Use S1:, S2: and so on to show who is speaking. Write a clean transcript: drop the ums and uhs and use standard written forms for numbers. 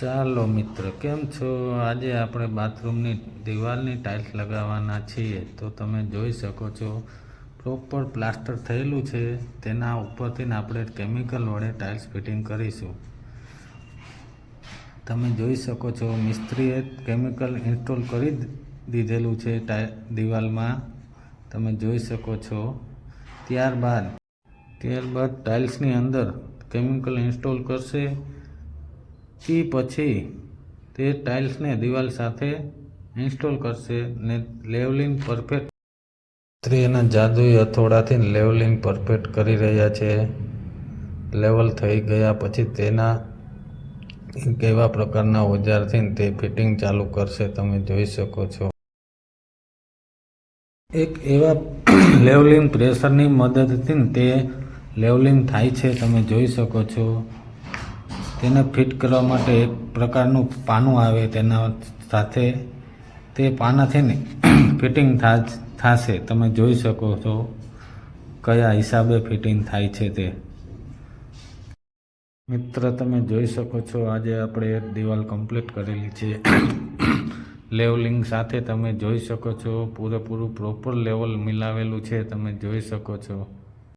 S1: ચાલો મિત્ર, કેમ છો? આજે આપણે બાથરૂમની દિવાલની ટાઇલ્સ લગાવવાના છીએ. તો તમે જોઈ શકો છો પ્રોપર પ્લાસ્ટર થયેલું છે. તેના ઉપરથી આપણે કેમિકલ વડે ટાઇલ્સ ફિટિંગ કરીશું. તમે જોઈ શકો છો મિસ્ત્રીએ કેમિકલ ઇન્સ્ટોલ કરી દીધેલું છે દિવાલમાં. તમે જોઈ શકો છો. ત્યારબાદ ટાઇલ્સની અંદર કેમિકલ ઇન્સ્ટોલ કરશે. તે પછી તે ટાઇલ્સને દિવાલ સાથે ઇન્સ્ટોલ કરશે ને લેવલિંગ પરફેક્ટ મિસ્ત્રીના જાદુઈ હથોડાથી લેવલિંગ પરફેક્ટ કરી રહ્યા છે. લેવલ થઈ ગયા પછી તેના કેવા પ્રકારના ઓજારથી તે ફિટિંગ ચાલુ કરશે. તમે જોઈ શકો છો એક એવા લેવલિંગ પ્રેશરની મદદથી તે લેવલિંગ થાય છે. તમે જોઈ શકો છો. તેને ફિટ કરવા માટે એક પ્રકારનું પાનું આવે તેના સાથે. તે પાનાથી ફિટિંગ થશે. તમે જોઈ શકો છો કયા હિસાબે ફિટિંગ થાય છે તે. મિત્ર, તમે જોઈ શકો છો આજે આપણે એક દિવાલ કમ્પ્લીટ કરેલી છે લેવલિંગ સાથે. તમે જોઈ શકો છો પૂરેપૂરું પ્રોપર લેવલ મિલાવેલું છે. તમે જોઈ શકો છો.